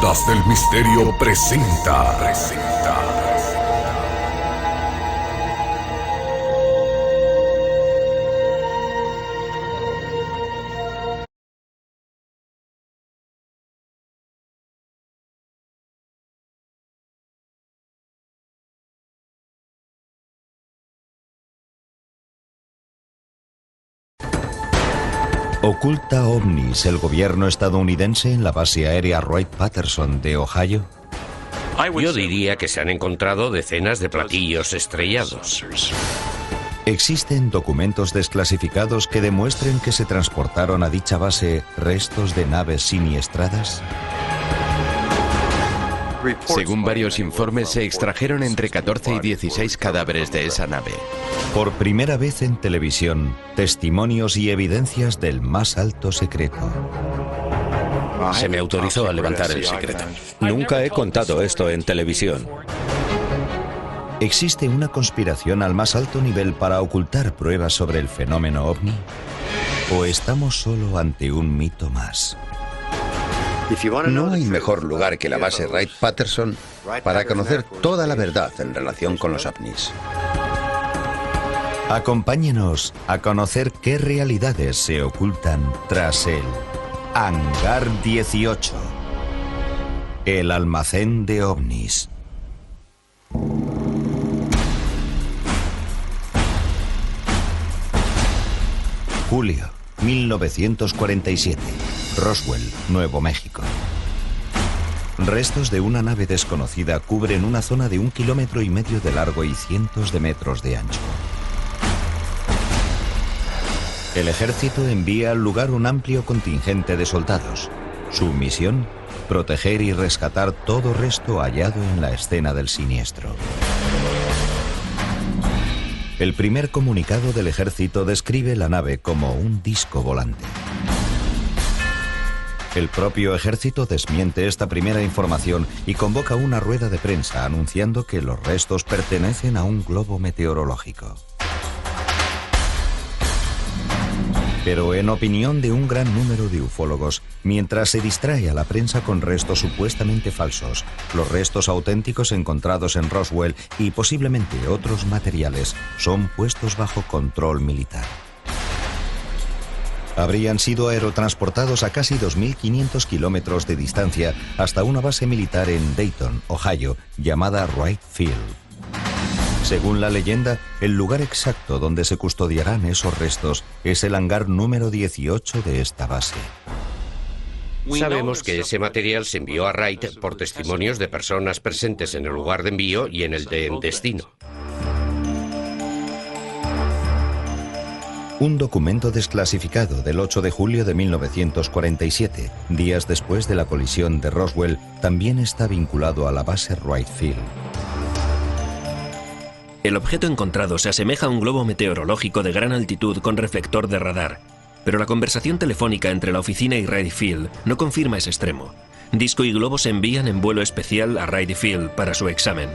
Ondas del Misterio presenta. ¿Oculta ovnis el gobierno estadounidense en la base aérea Wright-Patterson de Ohio? Yo diría que se han encontrado decenas de platillos estrellados. ¿Existen documentos desclasificados que demuestren que se transportaron a dicha base restos de naves siniestradas? Según varios informes, se extrajeron entre 14 y 16 cadáveres de esa nave. Por primera vez en televisión, testimonios y evidencias del más alto secreto. Se me autorizó a levantar el secreto. Nunca he contado esto en televisión. ¿Existe una conspiración al más alto nivel para ocultar pruebas sobre el fenómeno ovni? ¿O estamos solo ante un mito más? No hay mejor lugar que la base Wright-Patterson para conocer toda la verdad en relación con los ovnis. Acompáñenos a conocer qué realidades se ocultan tras el Hangar 18, el almacén de ovnis. Julio 1947, Roswell, Nuevo México. Restos de una nave desconocida cubren una zona de 1,5 kilómetros de largo y cientos de metros de ancho. El ejército envía al lugar un amplio contingente de soldados. Su misión, proteger y rescatar todo resto hallado en la escena del siniestro. El primer comunicado del ejército describe la nave como un disco volante. El propio ejército desmiente esta primera información y convoca una rueda de prensa anunciando que los restos pertenecen a un globo meteorológico. Pero en opinión de un gran número de ufólogos, mientras se distrae a la prensa con restos supuestamente falsos, los restos auténticos encontrados en Roswell y posiblemente otros materiales son puestos bajo control militar. Habrían sido aerotransportados a casi 2.500 kilómetros de distancia hasta una base militar en Dayton, Ohio, llamada Wright Field. Según la leyenda, el lugar exacto donde se custodiarán esos restos es el hangar número 18 de esta base. Sabemos que ese material se envió a Wright por testimonios de personas presentes en el lugar de envío y en el de destino. Un documento desclasificado del 8 de julio de 1947, días después de la colisión de Roswell, también está vinculado a la base Wright Field. El objeto encontrado se asemeja a un globo meteorológico de gran altitud con reflector de radar, pero la conversación telefónica entre la oficina y Wright Field no confirma ese extremo. Disco y globo se envían en vuelo especial a Wright Field para su examen.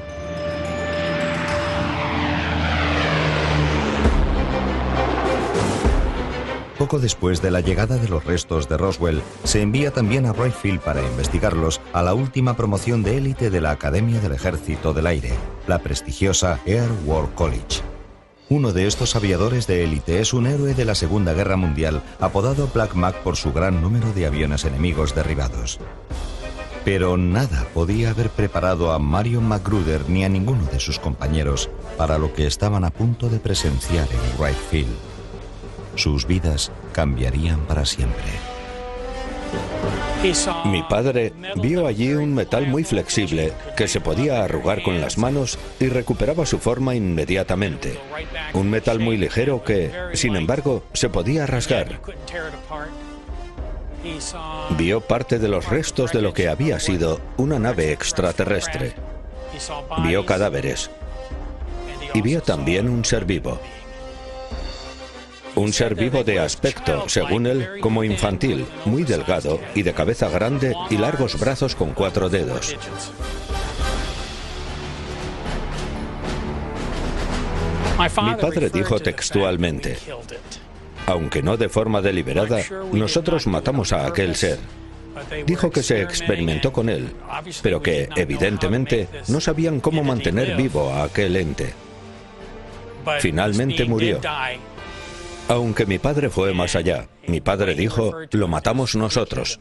Poco después de la llegada de los restos de Roswell, se envía también a Wright Field para investigarlos a la última promoción de élite de la Academia del Ejército del Aire, la prestigiosa Air War College. Uno de estos aviadores de élite es un héroe de la Segunda Guerra Mundial, apodado Black Mac por su gran número de aviones enemigos derribados. Pero nada podía haber preparado a Marion McGruder ni a ninguno de sus compañeros para lo que estaban a punto de presenciar en Wright Field. Sus vidas cambiarían para siempre. Mi padre vio allí un metal muy flexible que se podía arrugar con las manos y recuperaba su forma inmediatamente. Un metal muy ligero que, sin embargo, se podía rasgar. Vio parte de los restos de lo que había sido una nave extraterrestre. Vio cadáveres. Y vio también un ser vivo. Un ser vivo de aspecto, según él, como infantil, muy delgado y de cabeza grande y largos brazos con 4 dedos. Mi padre dijo textualmente: aunque no de forma deliberada, nosotros matamos a aquel ser. Dijo que se experimentó con él, pero que, evidentemente, no sabían cómo mantener vivo a aquel ente. Finalmente murió. Aunque mi padre fue más allá. Mi padre dijo, lo matamos nosotros.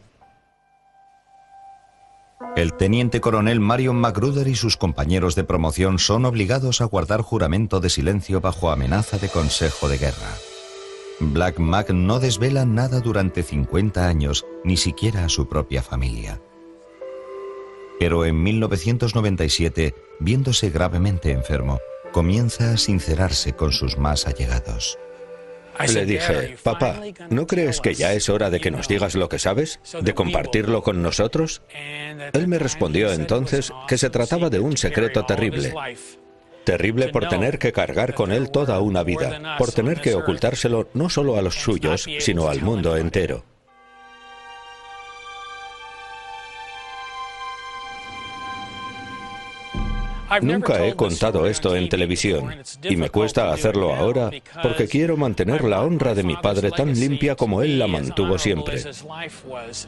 El teniente coronel Marion Magruder y sus compañeros de promoción son obligados a guardar juramento de silencio bajo amenaza de consejo de guerra. Black Mac no desvela nada durante 50 años, ni siquiera a su propia familia. Pero en 1997, viéndose gravemente enfermo, comienza a sincerarse con sus más allegados. Le dije, papá, ¿no crees que ya es hora de que nos digas lo que sabes? ¿De compartirlo con nosotros? Él me respondió entonces que se trataba de un secreto terrible. Terrible por tener que cargar con él toda una vida, por tener que ocultárselo no solo a los suyos, sino al mundo entero. Nunca he contado esto en televisión y me cuesta hacerlo ahora porque quiero mantener la honra de mi padre tan limpia como él la mantuvo siempre.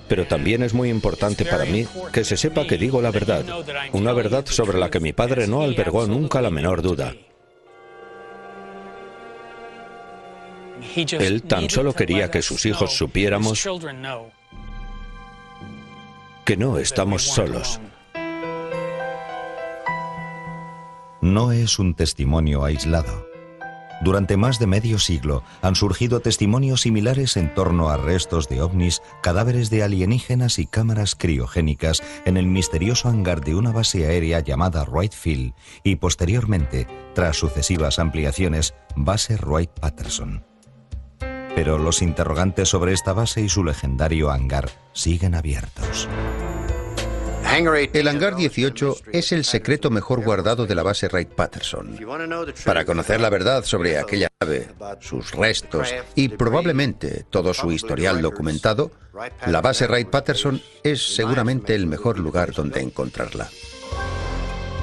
Pero también es muy importante para mí que se sepa que digo la verdad, una verdad sobre la que mi padre no albergó nunca la menor duda. Él tan solo quería que sus hijos supiéramos que no estamos solos. No es un testimonio aislado. Durante más de medio siglo han surgido testimonios similares en torno a restos de ovnis, cadáveres de alienígenas y cámaras criogénicas en el misterioso hangar de una base aérea llamada Wright Field y posteriormente, tras sucesivas ampliaciones, base Wright-Patterson. Pero los interrogantes sobre esta base y su legendario hangar siguen abiertos. El hangar 18 es el secreto mejor guardado de la base Wright-Patterson. Para conocer la verdad sobre aquella nave, sus restos y probablemente todo su historial documentado, la base Wright-Patterson es seguramente el mejor lugar donde encontrarla.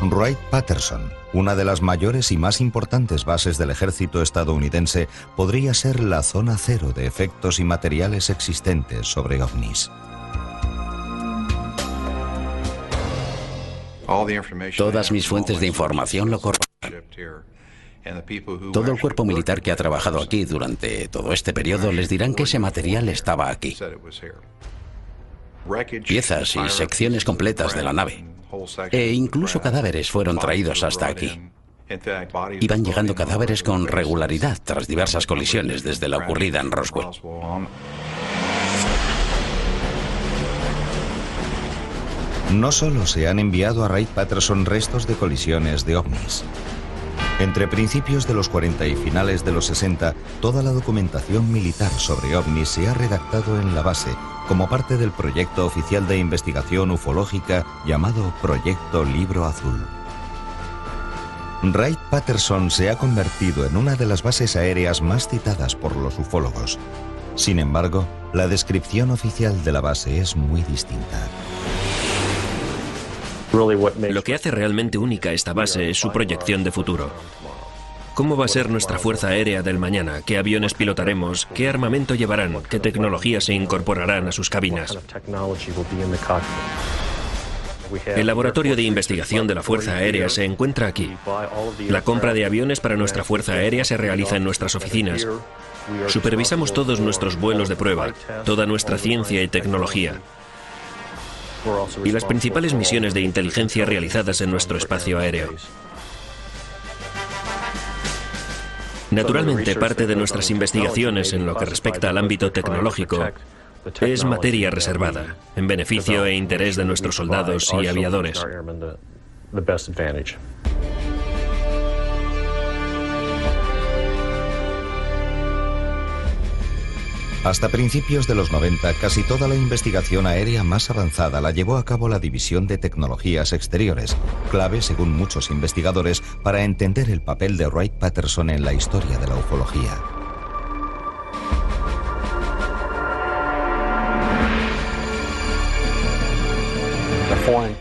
Wright-Patterson, una de las mayores y más importantes bases del ejército estadounidense, podría ser la zona cero de efectos y materiales existentes sobre ovnis. Todas mis fuentes de información lo corroboran. Todo el cuerpo militar que ha trabajado aquí durante todo este periodo les dirán que ese material estaba aquí. Piezas y secciones completas de la nave. E incluso cadáveres fueron traídos hasta aquí. Iban llegando cadáveres con regularidad tras diversas colisiones desde la ocurrida en Roswell. No solo se han enviado a Wright-Patterson restos de colisiones de ovnis. Entre principios de los 40 y finales de los 60, toda la documentación militar sobre ovnis se ha redactado en la base como parte del proyecto oficial de investigación ufológica llamado Proyecto Libro Azul. Wright-Patterson se ha convertido en una de las bases aéreas más citadas por los ufólogos. Sin embargo, la descripción oficial de la base es muy distinta. Lo que hace realmente única esta base es su proyección de futuro. ¿Cómo va a ser nuestra fuerza aérea del mañana? ¿Qué aviones pilotaremos? ¿Qué armamento llevarán? ¿Qué tecnologías se incorporarán a sus cabinas? El laboratorio de investigación de la Fuerza Aérea se encuentra aquí. La compra de aviones para nuestra Fuerza Aérea se realiza en nuestras oficinas. Supervisamos todos nuestros vuelos de prueba, toda nuestra ciencia y tecnología. Y las principales misiones de inteligencia realizadas en nuestro espacio aéreo. Naturalmente, parte de nuestras investigaciones en lo que respecta al ámbito tecnológico es materia reservada, en beneficio e interés de nuestros soldados y aviadores. Hasta principios de los 90, casi toda la investigación aérea más avanzada la llevó a cabo la División de Tecnologías Exteriores, clave, según muchos investigadores, para entender el papel de Wright-Patterson en la historia de la ufología.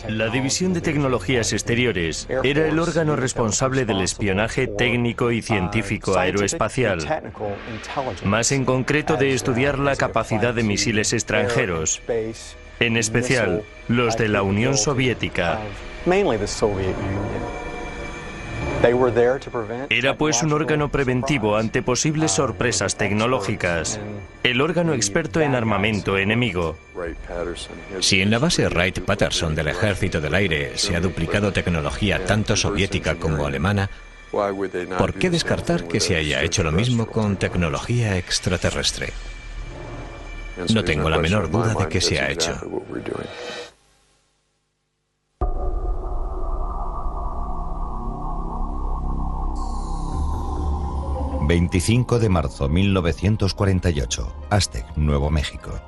La División de Tecnologías Exteriores era el órgano responsable del espionaje técnico y científico aeroespacial, más en concreto de estudiar la capacidad de misiles extranjeros en especial los de la Unión Soviética. Era pues un órgano preventivo ante posibles sorpresas tecnológicas, el órgano experto en armamento enemigo. Si en la base Wright-Patterson del Ejército del Aire se ha duplicado tecnología tanto soviética como alemana, ¿por qué descartar que se haya hecho lo mismo con tecnología extraterrestre? No tengo la menor duda de que se ha hecho. 25 de marzo 1948, Aztec, Nuevo México.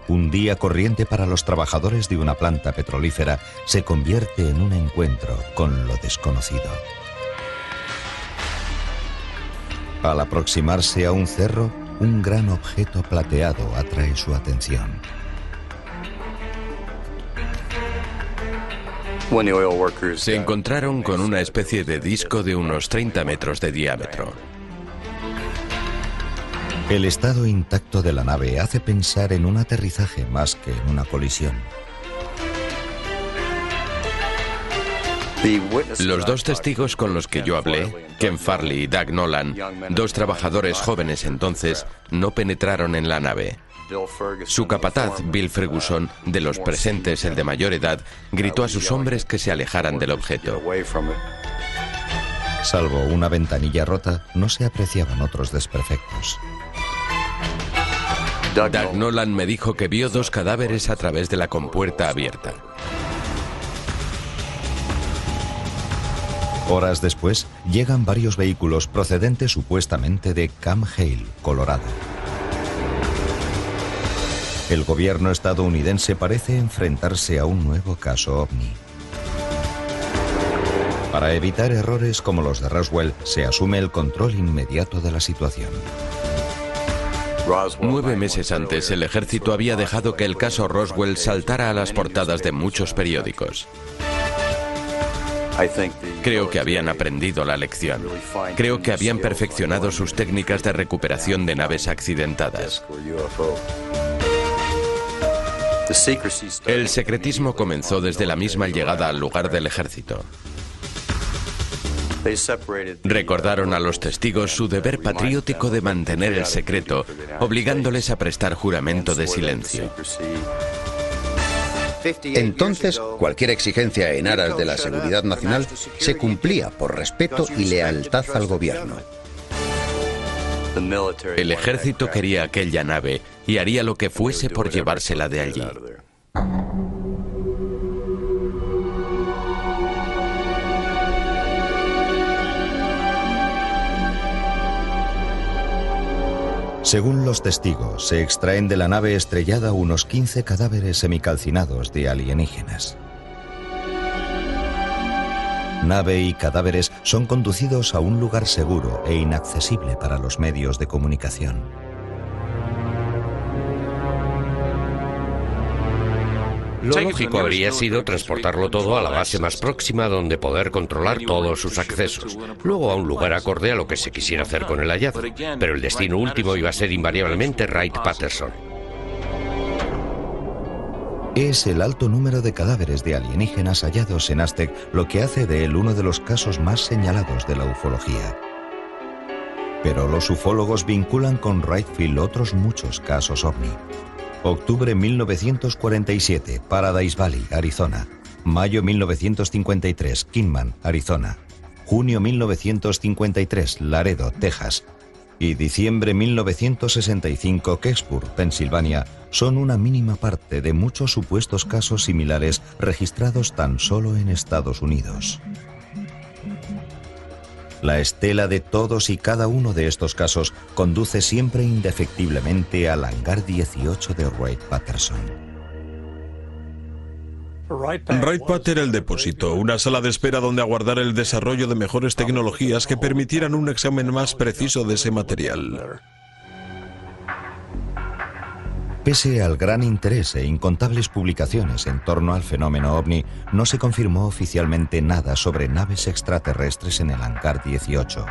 Un día corriente para los trabajadores de una planta petrolífera se convierte en un encuentro con lo desconocido. Al aproximarse a un cerro, un gran objeto plateado atrae su atención. Se encontraron con una especie de disco de unos 30 metros de diámetro. El estado intacto de la nave hace pensar en un aterrizaje más que en una colisión. Los dos testigos con los que yo hablé, Ken Farley y Doug Nolan, dos trabajadores jóvenes entonces, no penetraron en la nave. Su capataz, Bill Ferguson, de los presentes el de mayor edad, gritó a sus hombres que se alejaran del objeto. Salvo una ventanilla rota, no se apreciaban otros desperfectos. Doug Nolan me dijo que vio dos cadáveres a través de la compuerta abierta. Horas después, llegan varios vehículos procedentes supuestamente de Camp Hale, Colorado. El gobierno estadounidense parece enfrentarse a un nuevo caso ovni. Para evitar errores como los de Roswell, se asume el control inmediato de la situación. 9 meses antes, el ejército había dejado que el caso Roswell saltara a las portadas de muchos periódicos. Creo que habían aprendido la lección. Creo que habían perfeccionado sus técnicas de recuperación de naves accidentadas. El secretismo comenzó desde la misma llegada al lugar del ejército. Recordaron a los testigos su deber patriótico de mantener el secreto, obligándoles a prestar juramento de silencio. Entonces, cualquier exigencia en aras de la seguridad nacional se cumplía por respeto y lealtad al gobierno. El ejército quería aquella nave y haría lo que fuese por llevársela de allí. Según los testigos, se extraen de la nave estrellada unos 15 cadáveres semicalcinados de alienígenas. Nave y cadáveres son conducidos a un lugar seguro e inaccesible para los medios de comunicación. Lo lógico habría sido transportarlo todo a la base más próxima donde poder controlar todos sus accesos, luego a un lugar acorde a lo que se quisiera hacer con el hallazgo, pero el destino último iba a ser invariablemente Wright-Patterson. Es el alto número de cadáveres de alienígenas hallados en Aztec lo que hace de él uno de los casos más señalados de la ufología. Pero los ufólogos vinculan con Wright Field otros muchos casos ovni. Octubre 1947, Paradise Valley, Arizona. Mayo 1953, Kingman, Arizona. Junio 1953, Laredo, Texas. Y diciembre 1965, Kecksburg, Pensilvania, son una mínima parte de muchos supuestos casos similares registrados tan solo en Estados Unidos. La estela de todos y cada uno de estos casos conduce siempre indefectiblemente al hangar 18 de Wright-Patterson. Wright-Pat era el depósito, una sala de espera donde aguardar el desarrollo de mejores tecnologías que permitieran un examen más preciso de ese material. Pese al gran interés e incontables publicaciones en torno al fenómeno ovni, no se confirmó oficialmente nada sobre naves extraterrestres en el hangar 18.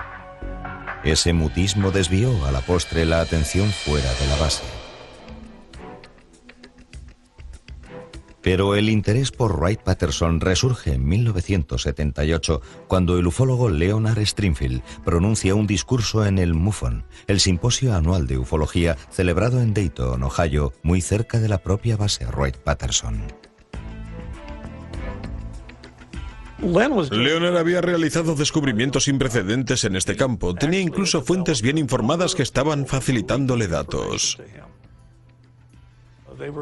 Ese mutismo desvió a la postre la atención fuera de la base. Pero el interés por Wright-Patterson resurge en 1978 cuando el ufólogo Leonard Stringfield pronuncia un discurso en el MUFON, el simposio anual de ufología celebrado en Dayton, Ohio, muy cerca de la propia base Wright-Patterson. Leonard había realizado descubrimientos sin precedentes en este campo. Tenía incluso fuentes bien informadas que estaban facilitándole datos.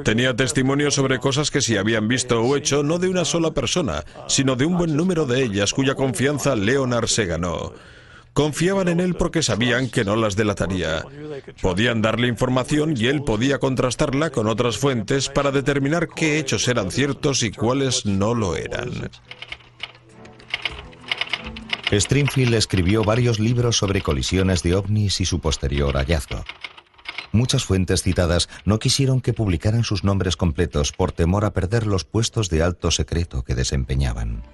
Tenía testimonios sobre cosas que se habían visto o hecho no de una sola persona, sino de un buen número de ellas, cuya confianza Leonard se ganó. Confiaban en él porque sabían que no las delataría. Podían darle información y él podía contrastarla con otras fuentes para determinar qué hechos eran ciertos y cuáles no lo eran. Stringfield escribió varios libros sobre colisiones de ovnis y su posterior hallazgo. Muchas fuentes citadas no quisieron que publicaran sus nombres completos por temor a perder los puestos de alto secreto que desempeñaban.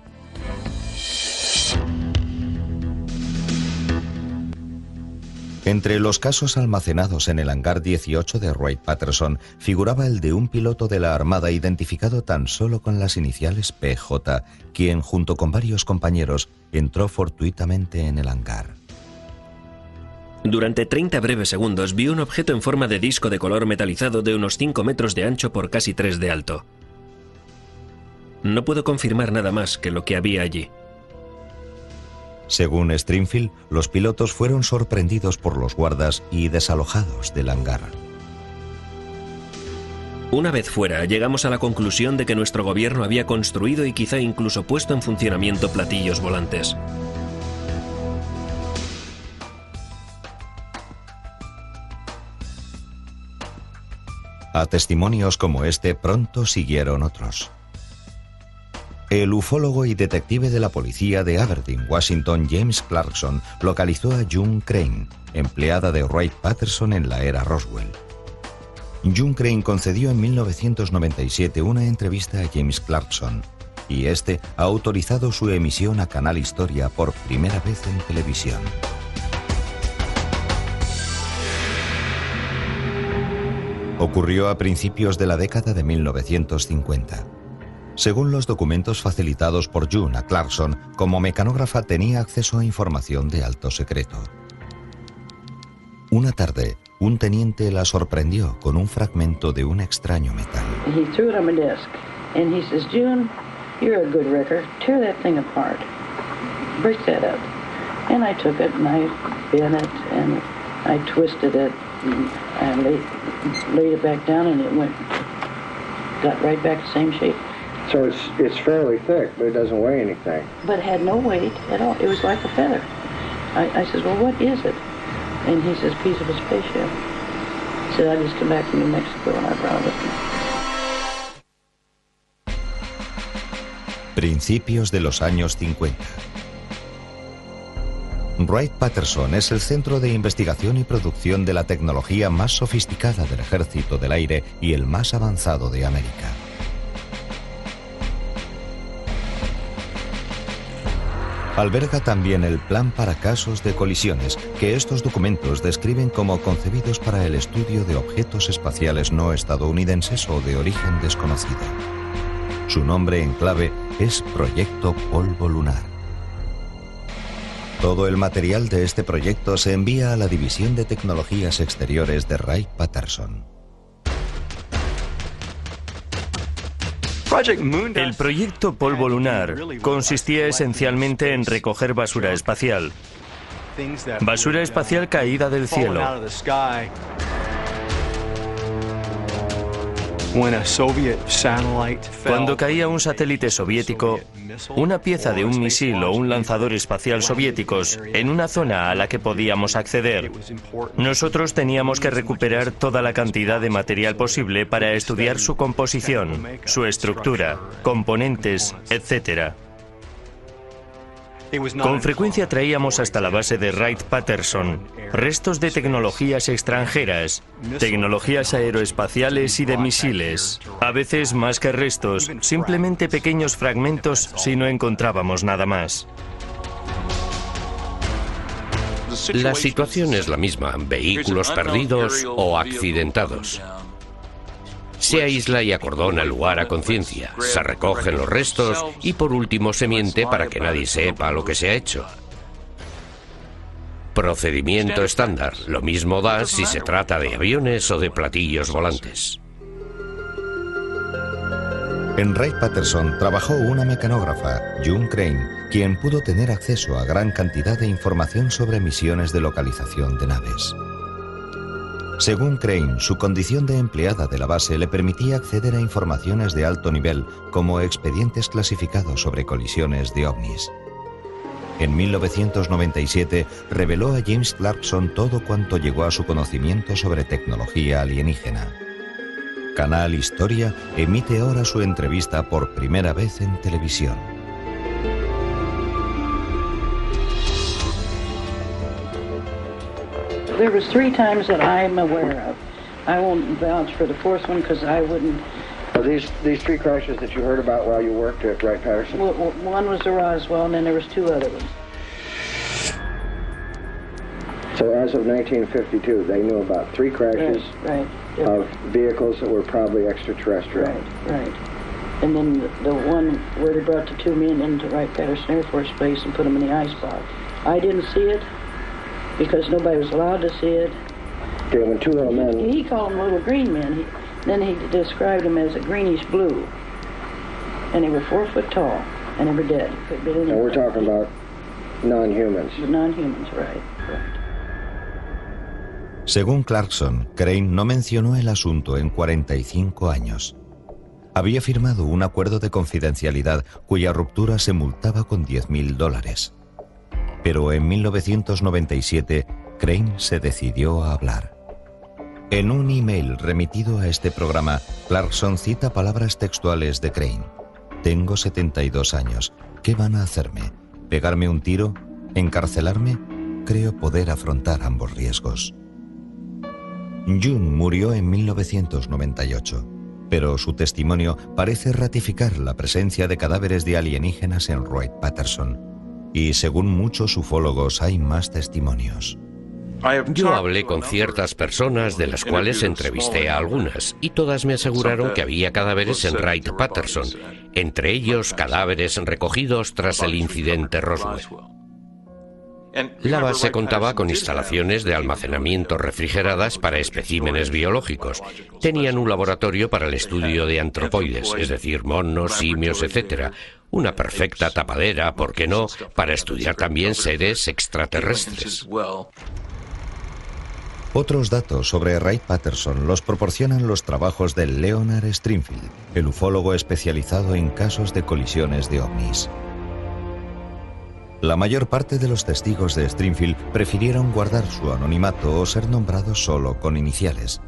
Entre los casos almacenados en el hangar 18 de Wright-Patterson figuraba el de un piloto de la Armada identificado tan solo con las iniciales PJ, quien, junto con varios compañeros, entró fortuitamente en el hangar. Durante 30 breves segundos vio un objeto en forma de disco de color metalizado de unos 5 metros de ancho por casi 3 de alto. No puedo confirmar nada más que lo que había allí. Según Stringfield, los pilotos fueron sorprendidos por los guardas y desalojados del hangar. Una vez fuera, llegamos a la conclusión de que nuestro gobierno había construido y quizá incluso puesto en funcionamiento platillos volantes. A testimonios como este pronto siguieron otros. El ufólogo y detective de la policía de Aberdeen, Washington, James Clarkson, localizó a June Crane, empleada de Wright-Patterson en la era Roswell. June Crane concedió en 1997 una entrevista a James Clarkson, y este ha autorizado su emisión a Canal Historia por primera vez en televisión. Ocurrió a principios de la década de 1950. Según los documentos facilitados por June a Clarkson, como mecanógrafa tenía acceso a información de alto secreto. Una tarde, un teniente la sorprendió con un fragmento de un extraño metal. He threw it on my desk, and he says, "June, you're a good wrecker. Tear that thing apart. Break that up." And I took it and I bent it and I twisted it and I laid it back down, and it got right back the same shape. So it's fairly thick, but it doesn't weigh anything. But it had no weight at all. It was like a feather. I says, "Well, what is it?" And he says, "Piece of a spaceship." He said, "I just come back from New Mexico and I brought it with me." Principios de los años 50. Wright-Patterson es el centro de investigación y producción de la tecnología más sofisticada del Ejército del Aire y el más avanzado de América. Alberga también el plan para casos de colisiones, que estos documentos describen como concebidos para el estudio de objetos espaciales no estadounidenses o de origen desconocido. Su nombre en clave es Proyecto Polvo Lunar. Todo el material de este proyecto se envía a la División de Tecnologías Exteriores de Wright-Patterson. El proyecto Polvo Lunar consistía esencialmente en recoger basura espacial. Basura espacial caída del cielo. Cuando caía un satélite soviético, una pieza de un misil o un lanzador espacial soviéticos en una zona a la que podíamos acceder, nosotros teníamos que recuperar toda la cantidad de material posible para estudiar su composición, su estructura, componentes, etc. Con frecuencia traíamos hasta la base de Wright-Patterson restos de tecnologías extranjeras, tecnologías aeroespaciales y de misiles. A veces, más que restos, simplemente pequeños fragmentos si no encontrábamos nada más. La situación es la misma, vehículos perdidos o accidentados. Se aísla y acordona el lugar a conciencia, se recogen los restos y por último se miente para que nadie sepa lo que se ha hecho. Procedimiento estándar, lo mismo da si se trata de aviones o de platillos volantes. En Wright-Patterson trabajó una mecanógrafa, June Crane, quien pudo tener acceso a gran cantidad de información sobre misiones de localización de naves. Según Crane, su condición de empleada de la base le permitía acceder a informaciones de alto nivel, como expedientes clasificados sobre colisiones de ovnis. En 1997 reveló a James Clarkson todo cuanto llegó a su conocimiento sobre tecnología alienígena. Canal Historia emite ahora su entrevista por primera vez en televisión. There was 3 times that I'm aware of. I won't vouch for the 4th one because I wouldn't. Are these 3 crashes that you heard about while you worked at Wright-Patterson? Well, one was the Roswell, and then there was 2 other ones. So as of 1952, they knew about 3 crashes of vehicles that were probably extraterrestrial. Right. And then the one where they brought the 2 men into Wright-Patterson Air Force Base and put them in the icebox. I didn't see it because nobody was allowed to see it. Okay, when 2 little men... He called them little green men. Then he described them as a greenish blue. And they were 4 foot tall, and they were dead. And we're talking about non-humans. Non-humans, right. Según Clarkson, Crane no mencionó el asunto en 45 años. Había firmado un acuerdo de confidencialidad cuya ruptura se multaba con $10,000. Pero en 1997, Crane se decidió a hablar. En un email remitido a este programa, Clarkson cita palabras textuales de Crane. Tengo 72 años. ¿Qué van a hacerme? ¿Pegarme un tiro? ¿Encarcelarme? Creo poder afrontar ambos riesgos. June murió en 1998, pero su testimonio parece ratificar la presencia de cadáveres de alienígenas en Wright-Patterson. Y según muchos ufólogos hay más testimonios. Yo hablé con ciertas personas, de las cuales entrevisté a algunas, y todas me aseguraron que había cadáveres en Wright-Patterson, entre ellos cadáveres recogidos tras el incidente Roswell. La base contaba con instalaciones de almacenamiento refrigeradas para especímenes biológicos. Tenían un laboratorio para el estudio de antropoides, es decir, monos, simios, etc. Una perfecta tapadera, ¿por qué no?, para estudiar también seres extraterrestres. Otros datos sobre Wright-Patterson los proporcionan los trabajos de Leonard Stringfield, el ufólogo especializado en casos de colisiones de ovnis. La mayor parte de los testigos de Stringfield prefirieron guardar su anonimato o ser nombrados solo con iniciales.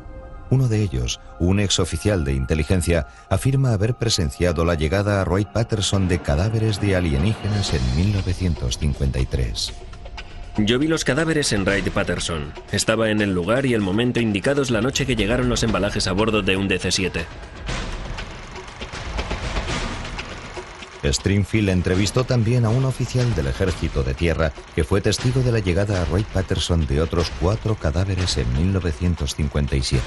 Uno de ellos, un exoficial de inteligencia, afirma haber presenciado la llegada a Wright-Patterson de cadáveres de alienígenas en 1953. Yo vi los cadáveres en Wright-Patterson. Estaba en el lugar y el momento indicados la noche que llegaron los embalajes a bordo de un DC-7. Stringfield entrevistó también a un oficial del Ejército de Tierra que fue testigo de la llegada a Wright-Patterson de otros 4 cadáveres en 1957.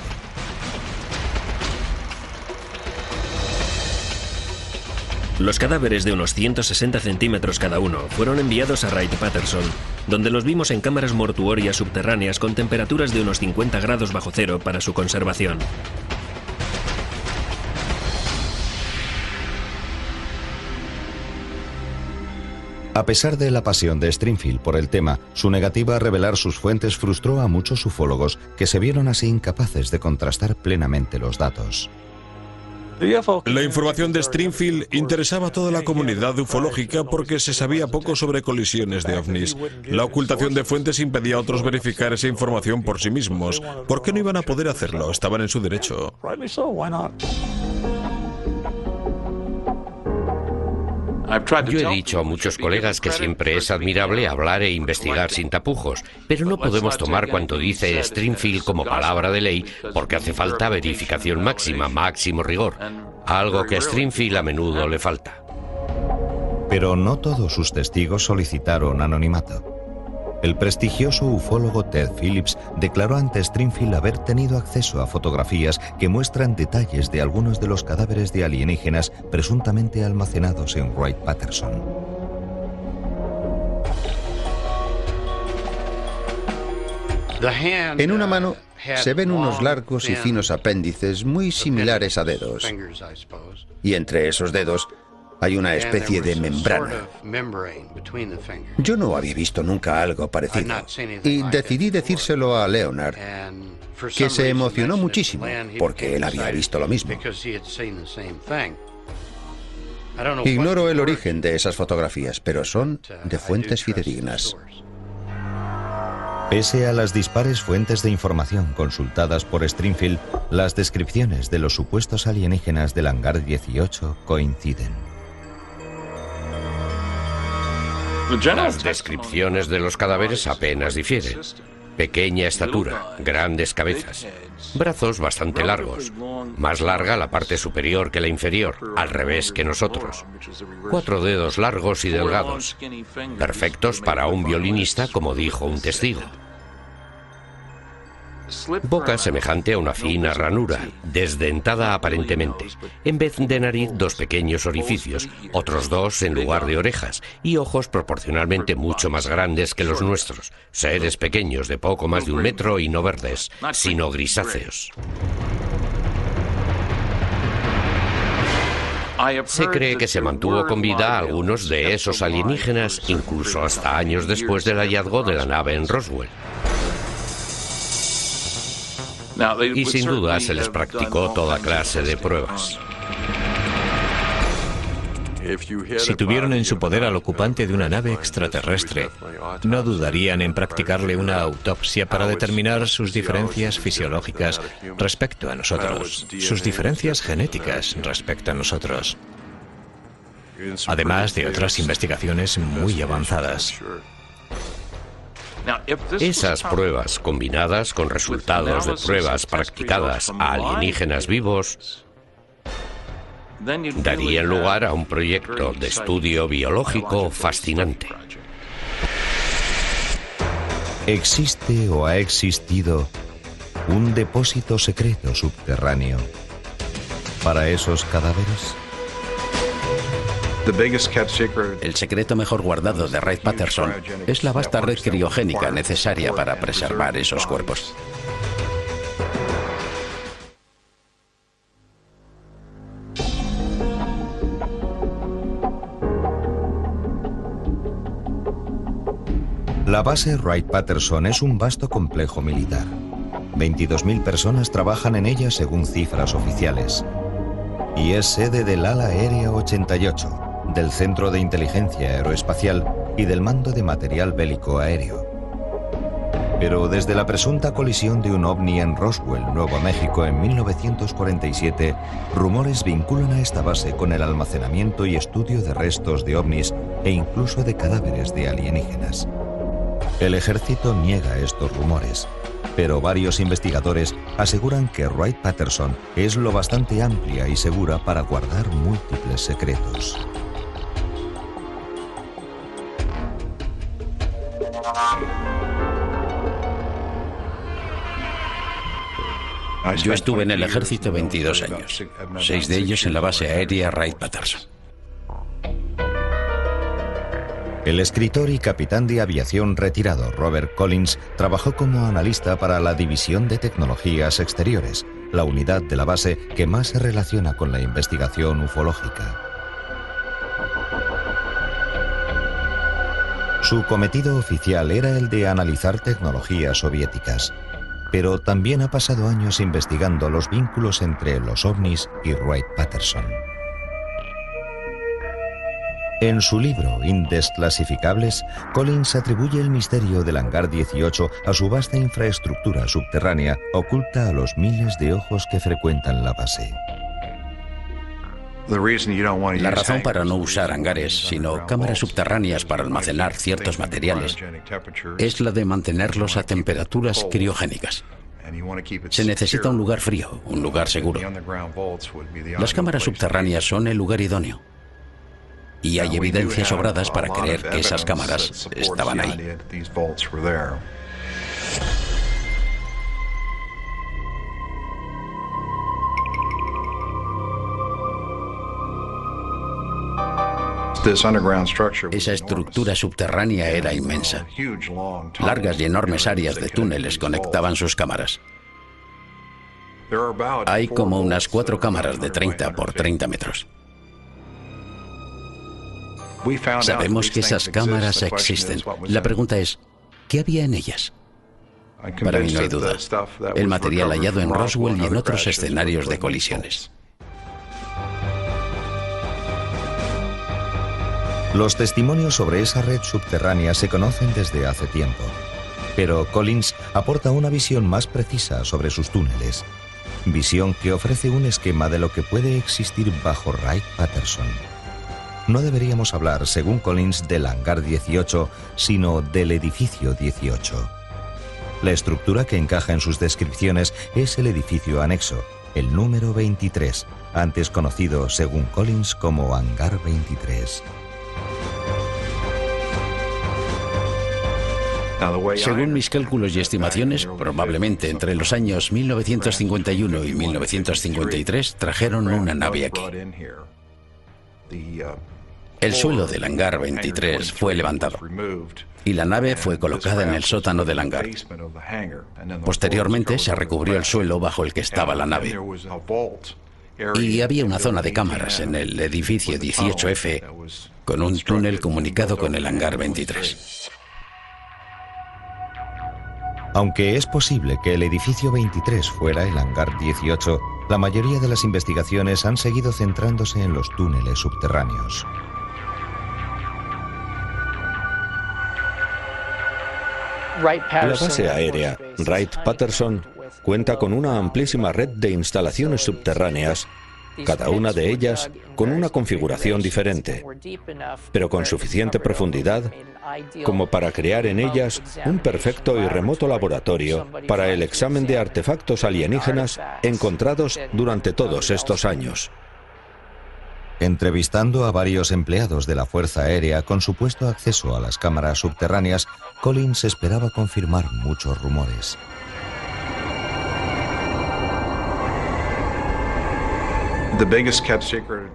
Los cadáveres de unos 160 centímetros cada uno fueron enviados a Wright-Patterson, donde los vimos en cámaras mortuorias subterráneas con temperaturas de unos 50 grados bajo cero para su conservación. A pesar de la pasión de Stringfield por el tema, su negativa a revelar sus fuentes frustró a muchos ufólogos que se vieron así incapaces de contrastar plenamente los datos. La información de Stringfield interesaba a toda la comunidad ufológica porque se sabía poco sobre colisiones de ovnis. La ocultación de fuentes impedía a otros verificar esa información por sí mismos. ¿Por qué no iban a poder hacerlo? Estaban en su derecho. Yo he dicho a muchos colegas que siempre es admirable hablar e investigar sin tapujos, pero no podemos tomar cuanto dice Stringfield como palabra de ley porque hace falta verificación máxima, máximo rigor, algo que a Stringfield a menudo le falta. Pero no todos sus testigos solicitaron anonimato. El prestigioso ufólogo Ted Phillips declaró ante Stringfield haber tenido acceso a fotografías que muestran detalles de algunos de los cadáveres de alienígenas presuntamente almacenados en Wright-Patterson. En una mano se ven unos largos y finos apéndices muy similares a dedos. Y entre esos dedos hay una especie de membrana. Yo no había visto nunca algo parecido. Y decidí decírselo a Leonard, que se emocionó muchísimo, porque él había visto lo mismo. Ignoro el origen de esas fotografías, pero son de fuentes fidedignas. Pese a las dispares fuentes de información consultadas por Stringfield, las descripciones de los supuestos alienígenas del hangar 18 coinciden. Las descripciones de los cadáveres apenas difieren. Pequeña estatura, grandes cabezas, brazos bastante largos, más larga la parte superior que la inferior, al revés que nosotros. 4 dedos largos y delgados, perfectos para un violinista, como dijo un testigo. Boca semejante a una fina ranura, desdentada aparentemente. En vez de nariz, 2 pequeños orificios, otros 2 en lugar de orejas, y ojos proporcionalmente mucho más grandes que los nuestros. Seres pequeños de poco más de 1 metro y no verdes, sino grisáceos. Se cree que se mantuvo con vida a algunos de esos alienígenas, incluso hasta años después del hallazgo de la nave en Roswell. Y sin duda se les practicó toda clase de pruebas. Si tuvieron en su poder al ocupante de una nave extraterrestre, no dudarían en practicarle una autopsia para determinar sus diferencias fisiológicas respecto a nosotros, sus diferencias genéticas respecto a nosotros, además de otras investigaciones muy avanzadas. Esas pruebas, combinadas con resultados de pruebas practicadas a alienígenas vivos, darían lugar a un proyecto de estudio biológico fascinante. ¿Existe o ha existido un depósito secreto subterráneo para esos cadáveres? El secreto mejor guardado de Wright-Patterson es la vasta red criogénica necesaria para preservar esos cuerpos. La base Wright-Patterson es un vasto complejo militar. 22.000 personas trabajan en ella según cifras oficiales. Y es sede del Ala Aérea 88, del Centro de Inteligencia Aeroespacial y del Mando de Material Bélico Aéreo. Pero desde la presunta colisión de un ovni en Roswell, Nuevo México, en 1947, rumores vinculan a esta base con el almacenamiento y estudio de restos de ovnis e incluso de cadáveres de alienígenas. El ejército niega estos rumores, pero varios investigadores aseguran que Wright-Patterson es lo bastante amplia y segura para guardar múltiples secretos. Yo estuve en el ejército 22 años, 6 de ellos en la base aérea Wright-Patterson. El escritor y capitán de aviación retirado Robert Collins trabajó como analista para la División de Tecnologías Exteriores, la unidad de la base que más se relaciona con la investigación ufológica. Su cometido oficial era el de analizar tecnologías soviéticas, pero también ha pasado años investigando los vínculos entre los ovnis y Wright-Patterson. En su libro Indesclasificables, Collins atribuye el misterio del hangar 18 a su vasta infraestructura subterránea oculta a los miles de ojos que frecuentan la base. La razón para no usar hangares, sino cámaras subterráneas para almacenar ciertos materiales, es la de mantenerlos a temperaturas criogénicas. Se necesita un lugar frío, un lugar seguro. Las cámaras subterráneas son el lugar idóneo. Y hay evidencias sobradas para creer que esas cámaras estaban ahí. Esa estructura subterránea era inmensa. Largas y enormes áreas de túneles conectaban sus cámaras. Hay como unas 4 cámaras de 30 por 30 metros. Sabemos que esas cámaras existen. La pregunta es, ¿qué había en ellas? Para mí no hay duda. El material hallado en Roswell y en otros escenarios de colisiones. Los testimonios sobre esa red subterránea se conocen desde hace tiempo, pero Collins aporta una visión más precisa sobre sus túneles, visión que ofrece un esquema de lo que puede existir bajo Wright-Patterson. No deberíamos hablar, según Collins, del hangar 18, sino del edificio 18. La estructura que encaja en sus descripciones es el edificio anexo, el número 23, antes conocido, según Collins, como hangar 23. Según mis cálculos y estimaciones, probablemente entre los años 1951 y 1953 trajeron una nave aquí. El suelo del hangar 23 fue levantado y la nave fue colocada en el sótano del hangar. Posteriormente se recubrió el suelo bajo el que estaba la nave. Y había una zona de cámaras en el edificio 18F con un túnel comunicado con el hangar 23. Aunque es posible que el edificio 23 fuera el hangar 18, la mayoría de las investigaciones han seguido centrándose en los túneles subterráneos. La base aérea Wright-Patterson cuenta con una amplísima red de instalaciones subterráneas, cada una de ellas con una configuración diferente, pero con suficiente profundidad como para crear en ellas un perfecto y remoto laboratorio para el examen de artefactos alienígenas encontrados durante todos estos años. Entrevistando a varios empleados de la Fuerza Aérea con supuesto acceso a las cámaras subterráneas, Collins esperaba confirmar muchos rumores.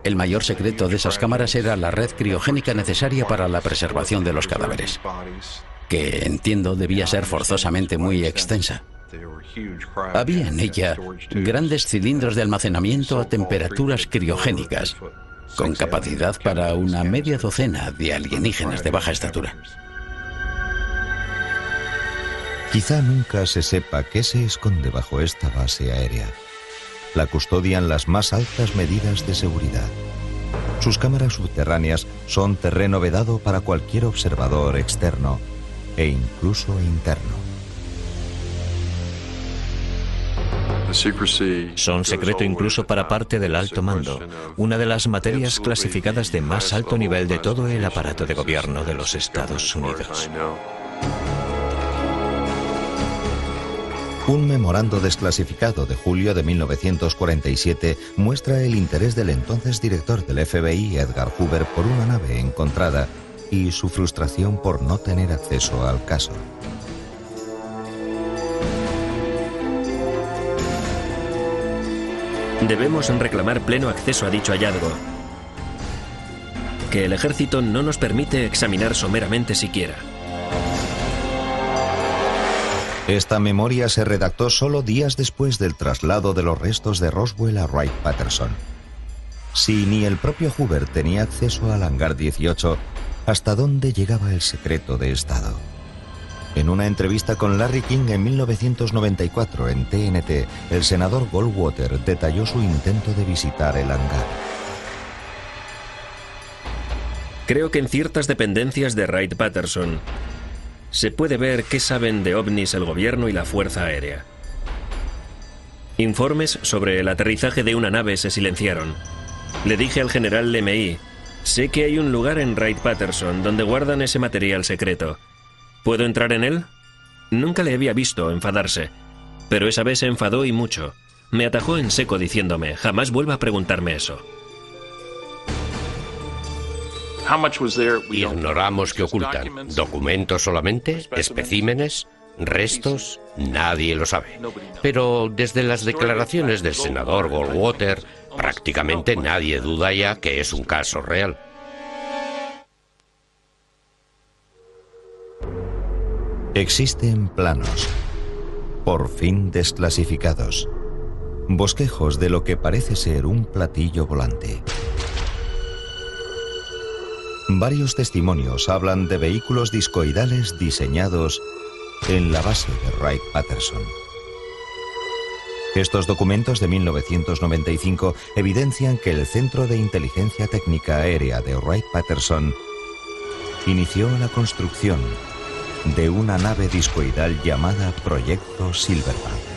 El mayor secreto de esas cámaras era la red criogénica necesaria para la preservación de los cadáveres, que entiendo debía ser forzosamente muy extensa. Había en ella grandes cilindros de almacenamiento a temperaturas criogénicas, con capacidad para una media docena de alienígenas de baja estatura. Quizá nunca se sepa qué se esconde bajo esta base aérea. La custodian las más altas medidas de seguridad. Sus cámaras subterráneas son terreno vedado para cualquier observador externo e incluso interno. Son secreto incluso para parte del alto mando, una de las materias clasificadas de más alto nivel de todo el aparato de gobierno de los Estados Unidos. Un memorando desclasificado de julio de 1947 muestra el interés del entonces director del FBI, Edgar Hoover, por una nave encontrada y su frustración por no tener acceso al caso. Debemos reclamar pleno acceso a dicho hallazgo, que el ejército no nos permite examinar someramente siquiera. Esta memoria se redactó solo días después del traslado de los restos de Roswell a Wright-Patterson. Si ni el propio Hoover tenía acceso al hangar 18, ¿hasta dónde llegaba el secreto de Estado? En una entrevista con Larry King en 1994 en TNT, el senador Goldwater detalló su intento de visitar el hangar. Creo que en ciertas dependencias de Wright-Patterson se puede ver qué saben de ovnis el gobierno y la Fuerza Aérea. Informes sobre el aterrizaje de una nave se silenciaron. Le dije al general LMI, sé que hay un lugar en Wright-Patterson donde guardan ese material secreto. ¿Puedo entrar en él? Nunca le había visto enfadarse, pero esa vez se enfadó y mucho. Me atajó en seco diciéndome, jamás vuelva a preguntarme eso. Ignoramos qué ocultan. ¿Documentos solamente? ¿Especímenes? ¿Restos? Nadie lo sabe. Pero desde las declaraciones del senador Goldwater, prácticamente nadie duda ya que es un caso real. Existen planos, por fin desclasificados, bosquejos de lo que parece ser un platillo volante. Varios testimonios hablan de vehículos discoidales diseñados en la base de Wright-Patterson. Estos documentos de 1995 evidencian que el Centro de Inteligencia Técnica Aérea de Wright-Patterson inició la construcción de una nave discoidal llamada Proyecto Silverback.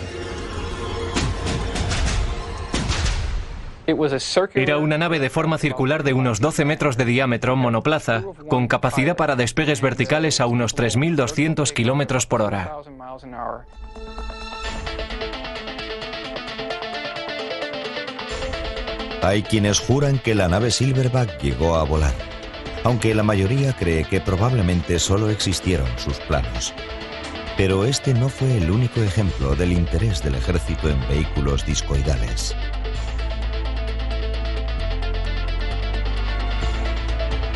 Era una nave de forma circular de unos 12 metros de diámetro, monoplaza, con capacidad para despegues verticales a unos 3.200 kilómetros por hora. Hay quienes juran que la nave Silverback llegó a volar, aunque la mayoría cree que probablemente solo existieron sus planos. Pero este no fue el único ejemplo del interés del ejército en vehículos discoidales.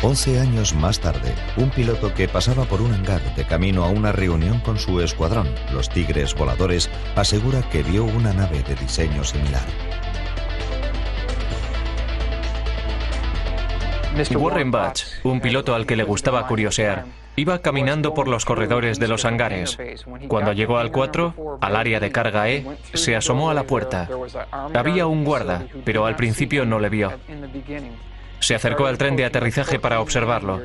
11 años más tarde, un piloto que pasaba por un hangar de camino a una reunión con su escuadrón, los Tigres Voladores, asegura que vio una nave de diseño similar. Warren Batch, un piloto al que le gustaba curiosear, iba caminando por los corredores de los hangares. Cuando llegó al 4, al área de carga E, se asomó a la puerta. Había un guarda, pero al principio no le vio. Se acercó al tren de aterrizaje para observarlo.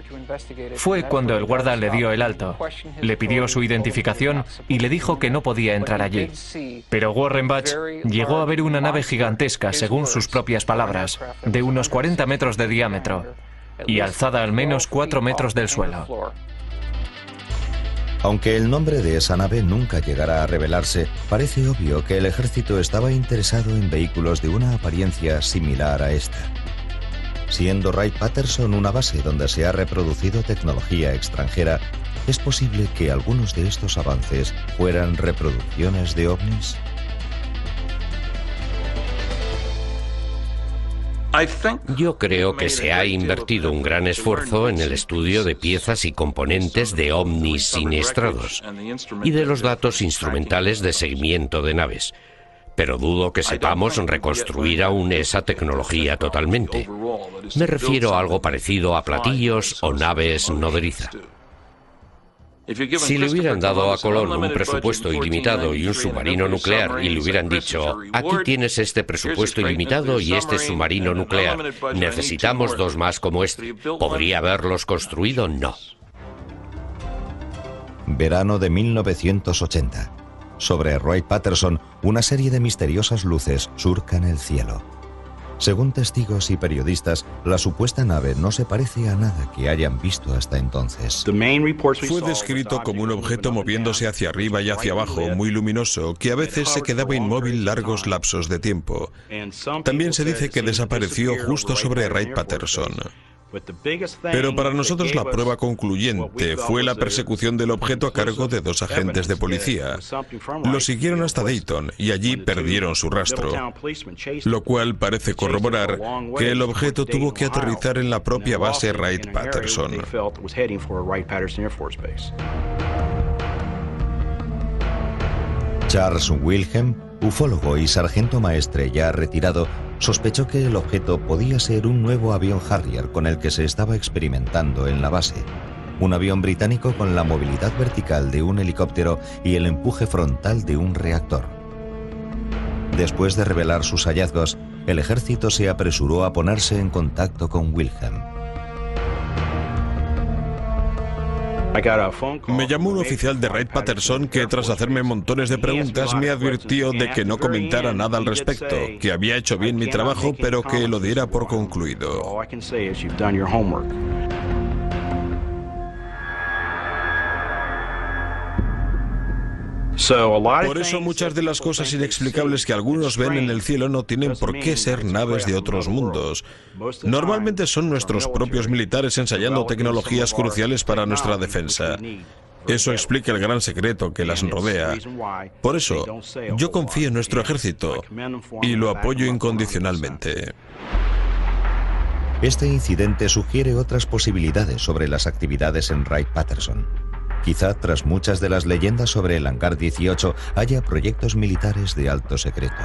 Fue cuando el guarda le dio el alto, le pidió su identificación y le dijo que no podía entrar allí. Pero Warren Batch llegó a ver una nave gigantesca, según sus propias palabras, de unos 40 metros de diámetro y alzada al menos 4 metros del suelo. Aunque el nombre de esa nave nunca llegará a revelarse, parece obvio que el ejército estaba interesado en vehículos de una apariencia similar a esta. Siendo Wright-Patterson una base donde se ha reproducido tecnología extranjera, ¿es posible que algunos de estos avances fueran reproducciones de ovnis? Yo creo que se ha invertido un gran esfuerzo en el estudio de piezas y componentes de ovnis siniestrados y de los datos instrumentales de seguimiento de naves. Pero dudo que sepamos reconstruir aún esa tecnología totalmente. Me refiero a algo parecido a platillos o naves nodriza. Si le hubieran dado a Colón un presupuesto ilimitado y un submarino nuclear y le hubieran dicho, aquí tienes este presupuesto ilimitado y este submarino nuclear, necesitamos 2 más como este, ¿podría haberlos construido? No. Verano de 1980. Sobre Wright-Patterson, una serie de misteriosas luces surcan el cielo. Según testigos y periodistas, la supuesta nave no se parece a nada que hayan visto hasta entonces. Fue descrito como un objeto moviéndose hacia arriba y hacia abajo, muy luminoso, que a veces se quedaba inmóvil largos lapsos de tiempo. También se dice que desapareció justo sobre Wright-Patterson. Pero para nosotros la prueba concluyente fue la persecución del objeto a cargo de 2 agentes de policía. Lo siguieron hasta Dayton y allí perdieron su rastro, lo cual parece corroborar que el objeto tuvo que aterrizar en la propia base Wright-Patterson. Charles Wilhelm, ufólogo y sargento maestre ya retirado, sospechó que el objeto podía ser un nuevo avión Harrier con el que se estaba experimentando en la base. Un avión británico con la movilidad vertical de un helicóptero y el empuje frontal de un reactor. Después de revelar sus hallazgos, el ejército se apresuró a ponerse en contacto con Wilhelm. Me llamó un oficial de Wright-Patterson que, tras hacerme montones de preguntas, me advirtió de que no comentara nada al respecto, que había hecho bien mi trabajo, pero que lo diera por concluido. Por eso muchas de las cosas inexplicables que algunos ven en el cielo no tienen por qué ser naves de otros mundos. Normalmente son nuestros propios militares ensayando tecnologías cruciales para nuestra defensa. Eso explica el gran secreto que las rodea. Por eso, yo confío en nuestro ejército y lo apoyo incondicionalmente. Este incidente sugiere otras posibilidades sobre las actividades en Wright-Patterson. Quizá tras muchas de las leyendas sobre el Hangar 18 haya proyectos militares de alto secreto.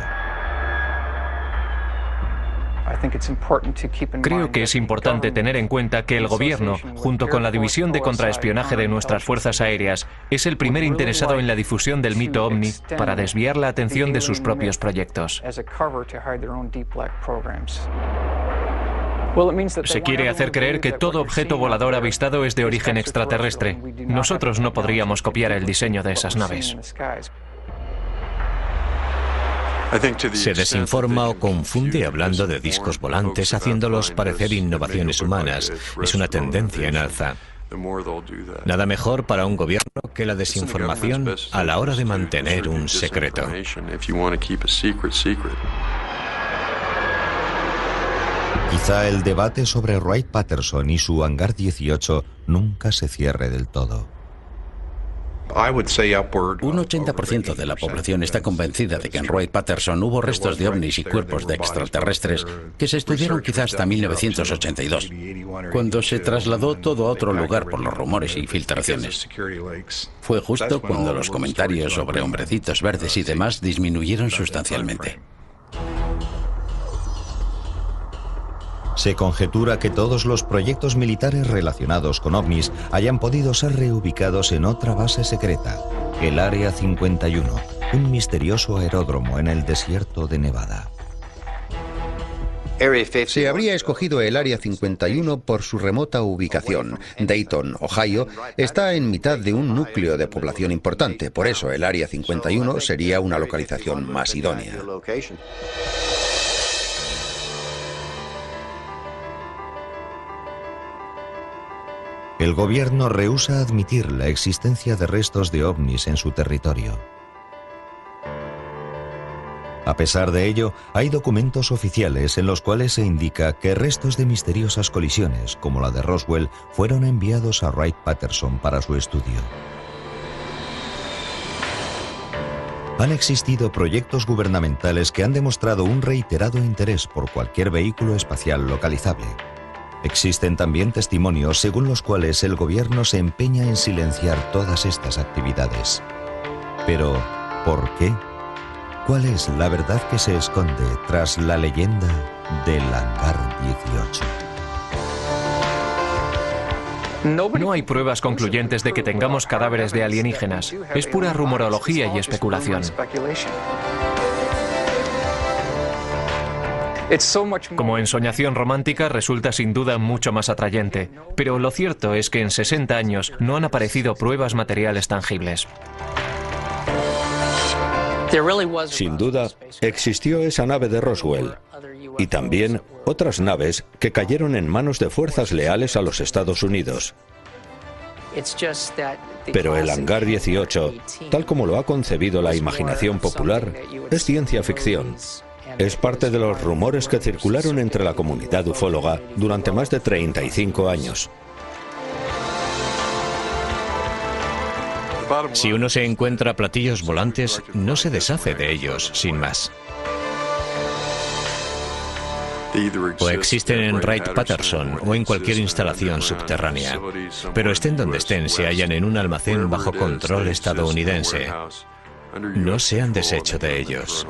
Creo que es importante tener en cuenta que el gobierno, junto con la División de Contraespionaje de nuestras Fuerzas Aéreas, es el primer interesado en la difusión del mito ovni para desviar la atención de sus propios proyectos. Se quiere hacer creer que todo objeto volador avistado es de origen extraterrestre. Nosotros no podríamos copiar el diseño de esas naves. Se desinforma o confunde hablando de discos volantes, haciéndolos parecer innovaciones humanas. Es una tendencia en alza. Nada mejor para un gobierno que la desinformación a la hora de mantener un secreto. Quizá el debate sobre Wright-Patterson y su Hangar 18 nunca se cierre del todo. Un 80% de la población está convencida de que en Wright-Patterson hubo restos de ovnis y cuerpos de extraterrestres que se estudiaron quizá hasta 1982, cuando se trasladó todo a otro lugar por los rumores y filtraciones. Fue justo cuando los comentarios sobre hombrecitos verdes y demás disminuyeron sustancialmente. Se conjetura que todos los proyectos militares relacionados con ovnis hayan podido ser reubicados en otra base secreta, el Área 51, un misterioso aeródromo en el desierto de Nevada. Se habría escogido el Área 51 por su remota ubicación. Dayton, Ohio, está en mitad de un núcleo de población importante, por eso el Área 51 sería una localización más idónea. El gobierno rehúsa admitir la existencia de restos de ovnis en su territorio. A pesar de ello, hay documentos oficiales en los cuales se indica que restos de misteriosas colisiones, como la de Roswell, fueron enviados a Wright-Patterson para su estudio. Han existido proyectos gubernamentales que han demostrado un reiterado interés por cualquier vehículo espacial localizable. Existen también testimonios según los cuales el gobierno se empeña en silenciar todas estas actividades. Pero, ¿por qué? ¿Cuál es la verdad que se esconde tras la leyenda del Hangar 18? No hay pruebas concluyentes de que tengamos cadáveres de alienígenas. Es pura rumorología y especulación. Como ensoñación romántica resulta sin duda mucho más atrayente, pero lo cierto es que en 60 años no han aparecido pruebas materiales tangibles. Sin duda, existió esa nave de Roswell y también otras naves que cayeron en manos de fuerzas leales a los Estados Unidos. Pero el Hangar 18, tal como lo ha concebido la imaginación popular, es ciencia ficción. Es parte de los rumores que circularon entre la comunidad ufóloga durante más de 35 años. Si uno se encuentra platillos volantes, no se deshace de ellos sin más. O existen en Wright-Patterson o en cualquier instalación subterránea. Pero estén donde estén, se hallan en un almacén bajo control estadounidense. No se han deshecho de ellos.